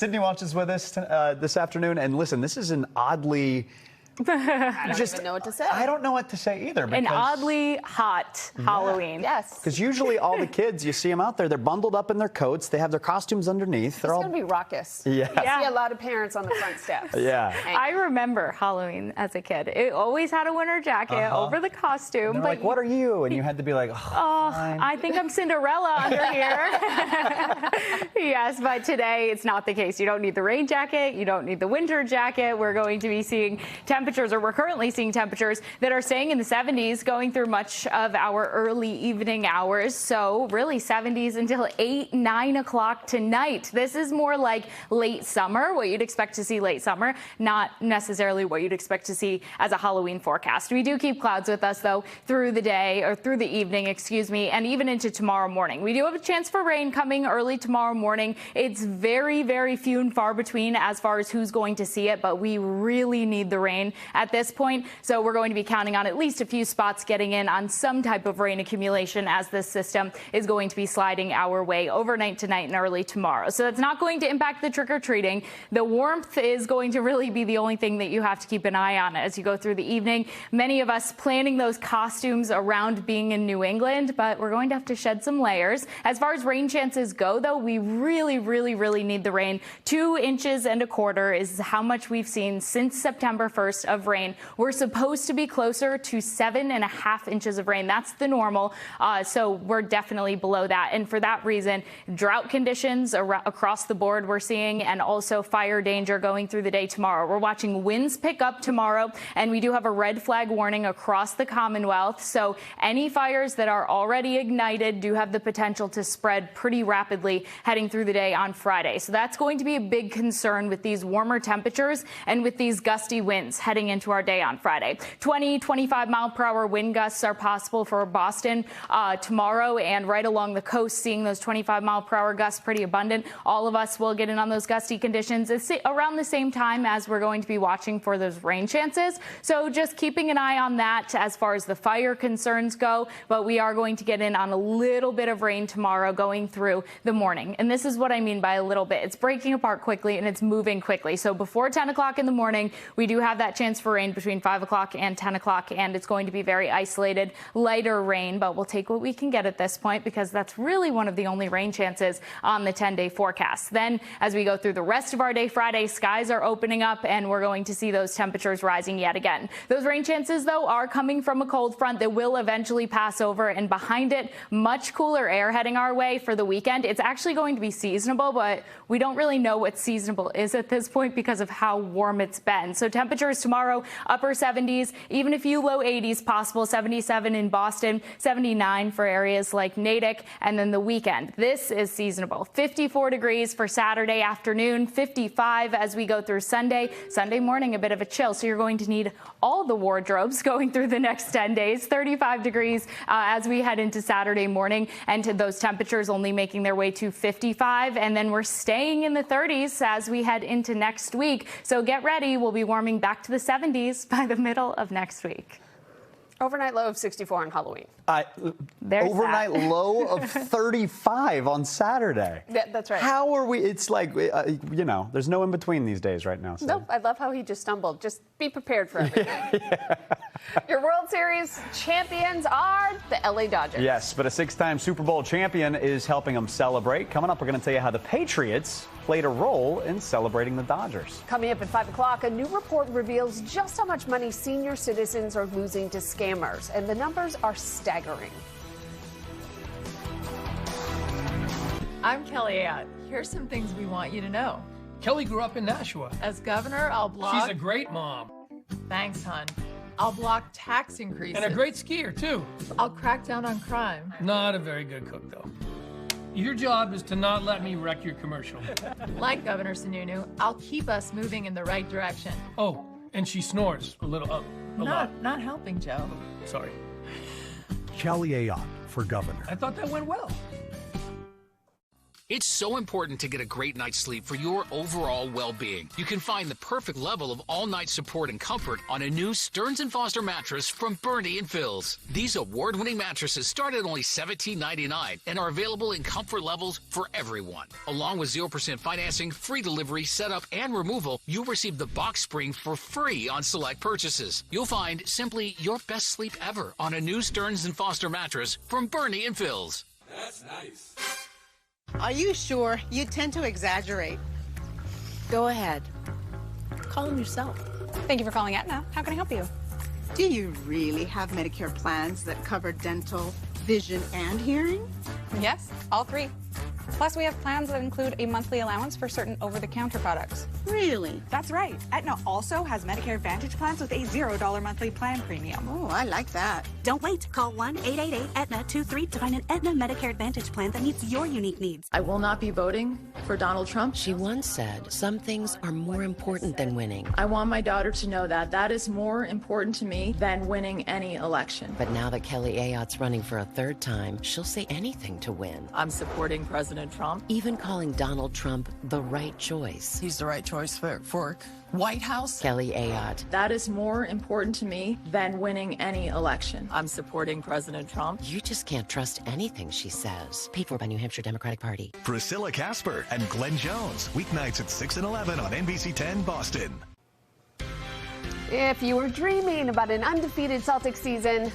Sydney watches with us this afternoon, and listen, this is an oddly... I don't even know what to say. I don't know what to say either. An oddly hot Halloween. Yes. Because usually all the kids, you see them out there, they're bundled up in their coats, they have their costumes underneath. It's going to be raucous. Yeah. I see a lot of parents on the front steps. Yeah. I remember Halloween as a kid. It always had a winter jacket over the costume. They're like, what are you? And you had to be like, oh, fine. I think I'm Cinderella under here. Yes, but today it's not the case. You don't need the rain jacket. You don't need the winter jacket. We're going to be seeing temperatures, or we're currently seeing temperatures that are staying in the 70s going through much of our early evening hours. So really 70s until 8, 9 o'clock tonight. This is more like late summer, what you'd expect to see late summer, not necessarily what you'd expect to see as a Halloween forecast. We do keep clouds with us, though, through the day, or through the evening, excuse me, and even into tomorrow morning. We do have a chance for rain coming early tomorrow morning. It's very, very few and far between as far as who's going to see it, but we really need the rain at this point. So we're going to be counting on at least a few spots getting in on some type of rain accumulation as this system is going to be sliding our way overnight tonight and early tomorrow. So that's not going to impact the trick-or-treating. The warmth is going to really be the only thing that you have to keep an eye on as you go through the evening. Many of us planning those costumes around being in New England, but we're going to have to shed some layers. As far as rain chances go, though, we really need the rain. 2 inches and a quarter is how much we've seen since September 1st of rain. We're supposed to be closer to 7.5 inches of rain. That's the normal. So we're definitely below that. And for that reason, drought conditions across the board we're seeing, and also fire danger going through the day tomorrow. We're watching winds pick up tomorrow, and we do have a red flag warning across the Commonwealth. So any fires that are already ignited do have the potential to spread pretty rapidly heading through the day on Friday. So that's going to be a big concern with these warmer temperatures and with these gusty winds heading into our day on Friday. 20, 25 mile per hour wind gusts are possible for Boston tomorrow, and right along the coast, seeing those 25 mile per hour gusts pretty abundant. All of us will get in on those gusty conditions around the same time as we're going to be watching for those rain chances. So just keeping an eye on that as far as the fire concerns go, but we are going to get in on a little bit of rain tomorrow going through the morning. And this is what I mean by a little bit. It's breaking apart quickly and it's moving quickly. So before 10 o'clock in the morning, we do have that chance for rain between 5 o'clock and 10 o'clock, and it's going to be very isolated, lighter rain, but we'll take what we can get at this point because that's really one of the only rain chances on the 10-day forecast. Then as we go through the rest of our day Friday, skies are opening up and we're going to see those temperatures rising yet again. Those rain chances, though, are coming from a cold front that will eventually pass over, and behind it, much cooler air heading our way for the weekend. It's actually going to be seasonable, but we don't really know what seasonable is at this point because of how warm it's been. So temperatures tomorrow, upper 70s, even a few low 80s possible, 77 in Boston, 79 for areas like Natick, and then the weekend. This is seasonable. 54 degrees for Saturday afternoon, 55 as we go through Sunday. Sunday morning, a bit of a chill, so you're going to need all the wardrobes going through the next 10 days. 35 degrees as we head into Saturday morning, and to those temperatures only making their way to 55, and then we're staying in the 30s as we head into next week. So get ready. We'll be warming back to the 70s by the middle of next week. Overnight low of 64 on Halloween. Overnight low of 35 on Saturday. That's right. How are we? It's like, you know, there's no in between these days right now. So. Nope. I love how he just stumbled. Just be prepared for everything. Yeah. Your World Series champions are the LA Dodgers. Yes, but a 6-time Super Bowl champion is helping them celebrate. Coming up, we're going to tell you how the Patriots played a role in celebrating the Dodgers. Coming up at 5 o'clock, a new report reveals just how much money senior citizens are losing to scammers, and the numbers are staggering. I'm Kelly Ayotte. Here's some things we want you to know. Kelly grew up in Nashua. As governor, I'll block... She's a great mom. Thanks, hon. I'll block tax increases. And a great skier, too. I'll crack down on crime. Not a very good cook, though. Your job is to not let me wreck your commercial. Like Governor Sununu, I'll keep us moving in the right direction. Oh, and she snores a little, a lot. Not helping, Joe. Sorry. Kelly Ayotte for governor. I thought that went well. It's so important to get a great night's sleep for your overall well-being. You can find the perfect level of all-night support and comfort on a new Stearns & Foster mattress from Bernie & Phil's. These award-winning mattresses start at only $17.99 and are available in comfort levels for everyone. Along with 0% financing, free delivery, setup, and removal, you'll receive the box spring for free on select purchases. You'll find simply your best sleep ever on a new Stearns & Foster mattress from Bernie & Phil's. That's nice. Are you sure? You tend to exaggerate. Go ahead. Call him yourself. Thank you for calling Aetna. How can I help you? Do you really have Medicare plans that cover dental, vision, and hearing? Yes, all three. Plus, we have plans that include a monthly allowance for certain over-the-counter products. Really? That's right. Aetna also has Medicare Advantage plans with a $0 monthly plan premium. Oh, I like that. Don't wait. Call 1-888-AETNA-23 to find an Aetna Medicare Advantage plan that meets your unique needs. I will not be voting for Donald Trump. She once said, some things are more important than winning. I want my daughter to know that that is more important to me than winning any election. But now that Kelly Ayotte's running for a third time, she'll say anything to win. I'm supporting President Trump. Even calling Donald Trump the right choice. He's the right choice for White House. Kelly Ayotte. That is more important to me than winning any election. I'm supporting President Trump. You just can't trust anything she says. Paid for by New Hampshire Democratic Party. Priscilla Casper and Glenn Jones. Weeknights at 6 and 11 on NBC 10 Boston. If you were dreaming about an undefeated Celtics season,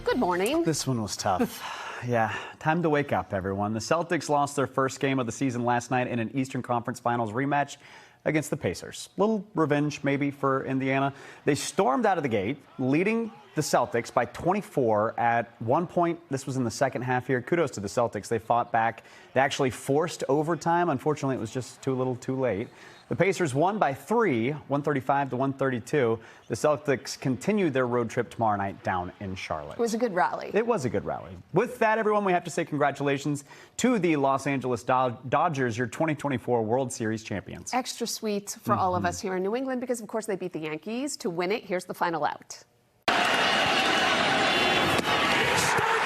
good morning. This one was tough. Yeah, time to wake up, everyone. The Celtics lost their first game of the season last night in an Eastern Conference Finals rematch against the Pacers. Little revenge, maybe, for Indiana. They stormed out of the gate, leading the Celtics by 24 at one point. This was in the second half here. Kudos to the Celtics. They fought back. They actually forced overtime. Unfortunately, it was just too little too late. The Pacers won by 3, 135 to 132. The Celtics continued their road trip tomorrow night down in Charlotte. It was a good rally. It was a good rally. With that, everyone, we have to say congratulations to the Los Angeles Dodgers, your 2024 World Series champions. Extra sweet for all of us here in New England because, of course, they beat the Yankees to win it. Here's the final out. Start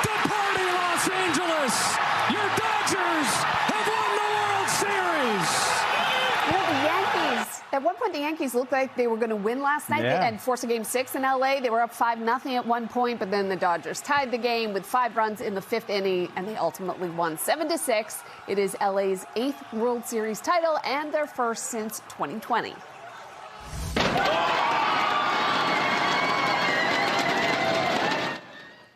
the party, Los Angeles! Your Dodgers have won the World Series! At one point, the Yankees looked like they were going to win last night and force a Game 6 in L.A. They were up 5-0 at one point, but then the Dodgers tied the game with 5 runs in the 5th inning, and they ultimately won 7-6. It is L.A.'s 8th World Series title and their first since 2020.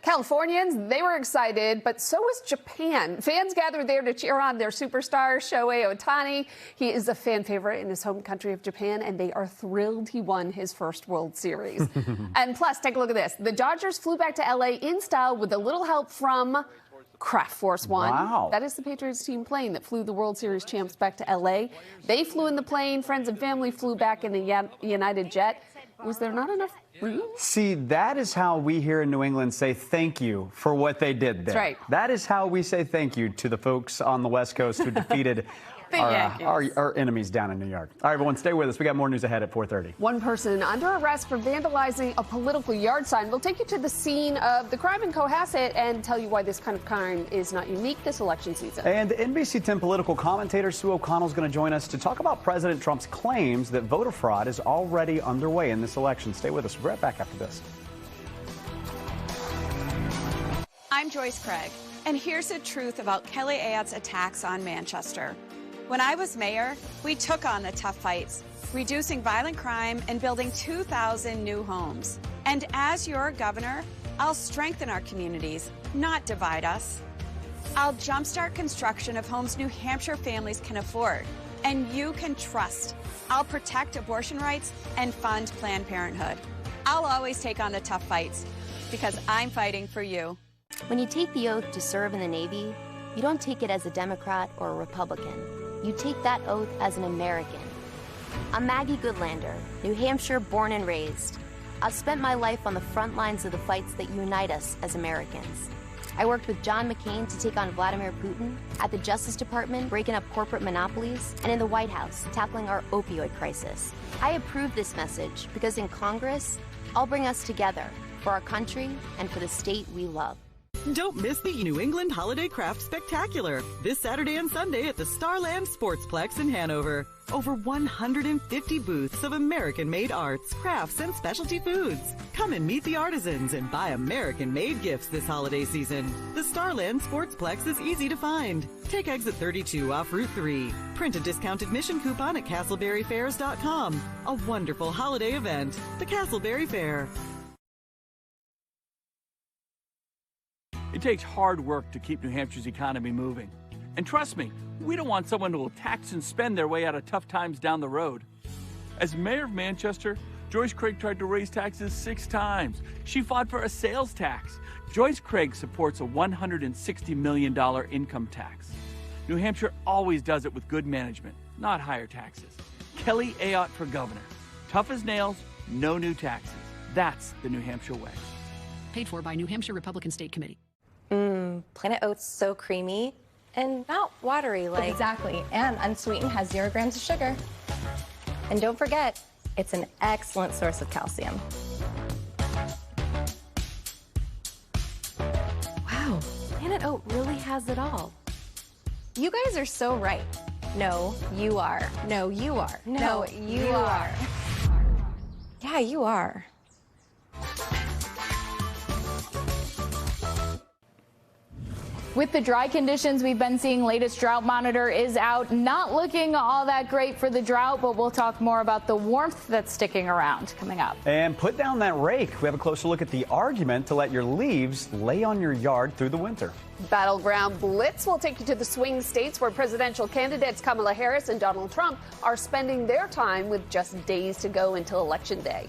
Californians, they were excited, but so was Japan. Fans gathered there to cheer on their superstar, Shohei Ohtani. He is a fan favorite in his home country of Japan, and they are thrilled he won his first World Series. And plus, take a look at this. The Dodgers flew back to L.A. in style with a little help from Craft Force One. Wow. That is the Patriots team plane that flew the World Series champs back to L.A. They flew in the plane. Friends and family flew back in the United Jet. Was there not enough room? See, that is how we here in New England say thank you for what they did there. That's right. That is how we say thank you to the folks on the West Coast who defeated our enemies down in New York. All right, everyone, stay with us. We got more news ahead at 4:30. One person under arrest for vandalizing a political yard sign. We'll take you to the scene of the crime in Cohasset and tell you why this kind of crime is not unique this election season. And NBC 10 political commentator Sue O'Connell is going to join us to talk about President Trump's claims that voter fraud is already underway in this election. Stay with us. We'll be right back after this. I'm Joyce Craig, and here's the truth about Kelly Ayotte's attacks on Manchester. When I was mayor, we took on the tough fights, reducing violent crime and building 2,000 new homes. And as your governor, I'll strengthen our communities, not divide us. I'll jumpstart construction of homes New Hampshire families can afford, and you can trust. I'll protect abortion rights and fund Planned Parenthood. I'll always take on the tough fights because I'm fighting for you. When you take the oath to serve in the Navy, you don't take it as a Democrat or a Republican. You take that oath as an American. I'm Maggie Goodlander, New Hampshire born and raised. I've spent my life on the front lines of the fights that unite us as Americans. I worked with John McCain to take on Vladimir Putin, at the Justice Department breaking up corporate monopolies, and in the White House tackling our opioid crisis. I approve this message because in Congress, I'll bring us together for our country and for the state we love. Don't miss the New England Holiday Craft Spectacular this Saturday and Sunday at the Starland Sportsplex in Hanover. Over 150 booths of American-made arts, crafts, and specialty foods. Come and meet the artisans and buy American-made gifts this holiday season. The Starland Sportsplex is easy to find. Take exit 32 off Route 3. Print a discount admission coupon at castleberryfairs.com. A wonderful holiday event. The Castleberry Fair. It takes hard work to keep New Hampshire's economy moving. And trust me, we don't want someone who will tax and spend their way out of tough times down the road. As mayor of Manchester, Joyce Craig tried to raise taxes 6 times. She fought for a sales tax. Joyce Craig supports a $160 million income tax. New Hampshire always does it with good management, not higher taxes. Kelly Ayotte for governor. Tough as nails, no new taxes. That's the New Hampshire way. Paid for by New Hampshire Republican State Committee. Planet Oats so creamy and not watery like. Exactly, and unsweetened, has 0 grams of sugar. And don't forget, it's an excellent source of calcium. Wow, Planet Oat really has it all. You guys are so right. No, you are. No, you are. No, you are. Yeah, you are. With the dry conditions we've been seeing, latest drought monitor is out. Not looking all that great for the drought, but we'll talk more about the warmth that's sticking around coming up. And put down that rake. We have a closer look at the argument to let your leaves lay on your yard through the winter. Battleground Blitz will take you to the swing states where presidential candidates Kamala Harris and Donald Trump are spending their time with just days to go until Election Day.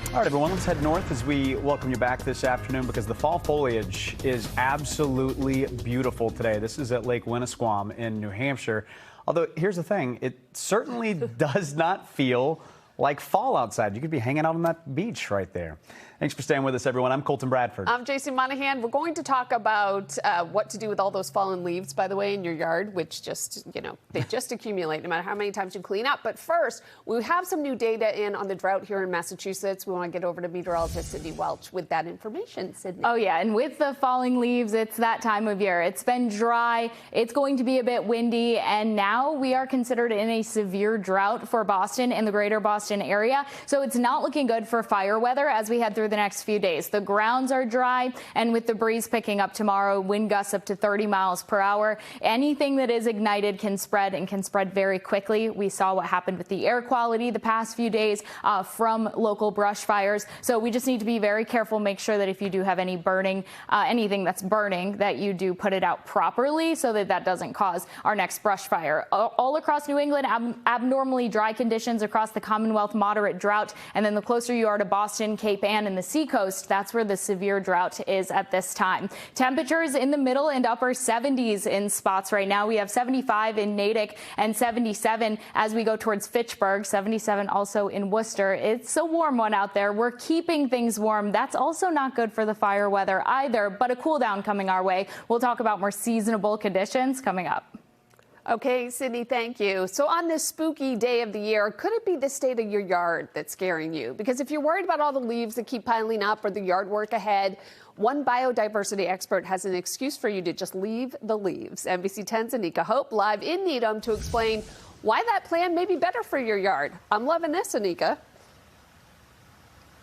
All right, everyone, let's head north as we welcome you back this afternoon because the fall foliage is absolutely beautiful today. This is at Lake Winnisquam in New Hampshire. Although, here's the thing, it certainly does not feel like fall outside. You could be hanging out on that beach right there. Thanks for staying with us, everyone. I'm Colton Bradford. I'm Jason Monahan. We're going to talk about what to do with all those fallen leaves, by the way, in your yard, which just, they just accumulate no matter how many times you clean up. But first, we have some new data in on the drought here in Massachusetts. We want to get over to meteorologist Sydney Welch with that information. Sydney. Oh, yeah. And with the falling leaves, it's that time of year. It's been dry. It's going to be a bit windy. And now we are considered in a severe drought for Boston and the greater Boston area. So it's not looking good for fire weather as we head through the next few days. The grounds are dry, and with the breeze picking up tomorrow, wind gusts up to 30 miles per hour. Anything that is ignited can spread and can spread very quickly. We saw what happened with the air quality the past few days from local brush fires. So we just need to be very careful, make sure that if you do have any burning, anything that's burning, that you do put it out properly so that that doesn't cause our next brush fire. All across New England, abnormally dry conditions across the Commonwealth, moderate drought. And then the closer you are to Boston, Cape Ann, and the seacoast, that's where the severe drought is at this time. Temperatures in the middle and upper 70s in spots right now. We have 75 in Natick and 77 as we go towards Fitchburg, 77 also in Worcester. It's a warm one out there. We're keeping things warm. That's also not good for the fire weather either, but a cool down coming our way. We'll talk about more seasonable conditions coming up. Okay, Sydney, thank you. So on this spooky day of the year, could it be the state of your yard that's scaring you? Because if you're worried about all the leaves that keep piling up or the yard work ahead, one biodiversity expert has an excuse for you to just leave the leaves. NBC 10's Anika Hope live in Needham to explain why that plan may be better for your yard. I'm loving this, Anika.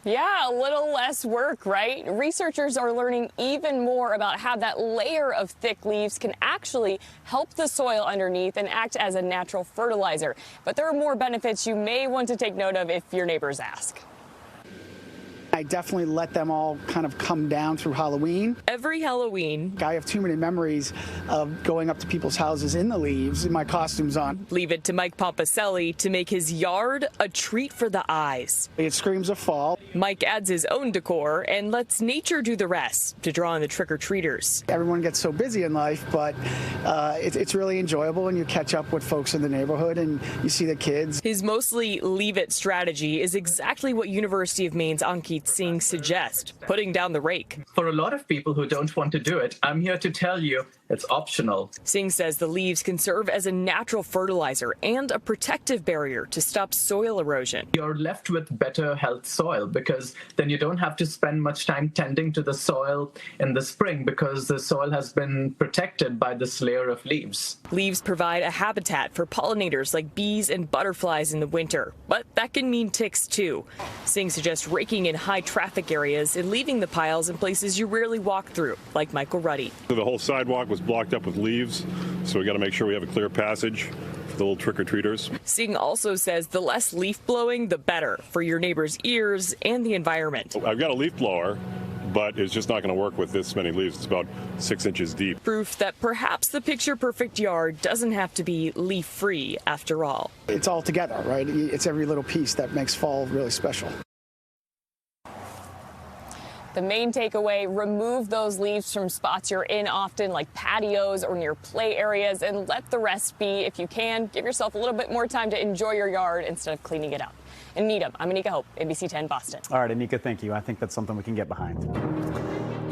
Yeah, a little less work, right? Researchers are learning even more about how that layer of thick leaves can actually help the soil underneath and act as a natural fertilizer. But there are more benefits you may want to take note of if your neighbors ask. I definitely let them all kind of come down through Halloween. Every Halloween. I have too many memories of going up to people's houses in the leaves and my costumes on. Leave it to Mike Pompaselli to make his yard a treat for the eyes. It screams of fall. Mike adds his own decor and lets nature do the rest to draw in the trick-or-treaters. Everyone gets so busy in life, but it's really enjoyable, and you catch up with folks in the neighborhood and you see the kids. His mostly leave-it strategy is exactly what University of Maine's Ankit Singh suggest, putting down the rake. For a lot of people who don't want to do it, I'm here to tell you it's optional. Singh says the leaves can serve as a natural fertilizer and a protective barrier to stop soil erosion. You're left with better health soil because then you don't have to spend much time tending to the soil in the spring because the soil has been protected by this layer of leaves. Leaves provide a habitat for pollinators like bees and butterflies in the winter, but that can mean ticks too. Singh suggests raking in high traffic areas and leaving the piles in places you rarely walk through, like Michael Ruddy. The whole sidewalk was blocked up with leaves, so we got to make sure we have a clear passage for the little trick-or-treaters. Singh also says the less leaf blowing, the better for your neighbor's ears and the environment. I've got a leaf blower, but it's just not going to work with this many leaves. It's about 6 inches deep. Proof that perhaps the picture-perfect yard doesn't have to be leaf-free after all. It's all together, right? It's every little piece that makes fall really special. The main takeaway, remove those leaves from spots you're in often, like patios or near play areas, and let the rest be. If you can, give yourself a little bit more time to enjoy your yard instead of cleaning it up. In Needham, I'm Anika Hope, NBC 10 Boston. All right, Anika, thank you. I think that's something we can get behind.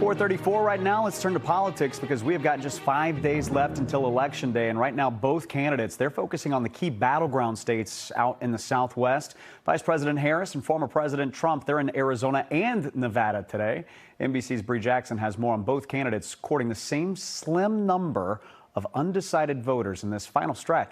4:34 right now. Let's turn to politics because we have got just 5 days left until Election Day. And right now, both candidates, they're focusing on the key battleground states out in the Southwest. Vice President Harris and former President Trump, they're in Arizona and Nevada today. NBC's Bree Jackson has more on both candidates courting the same slim number of undecided voters in this final stretch.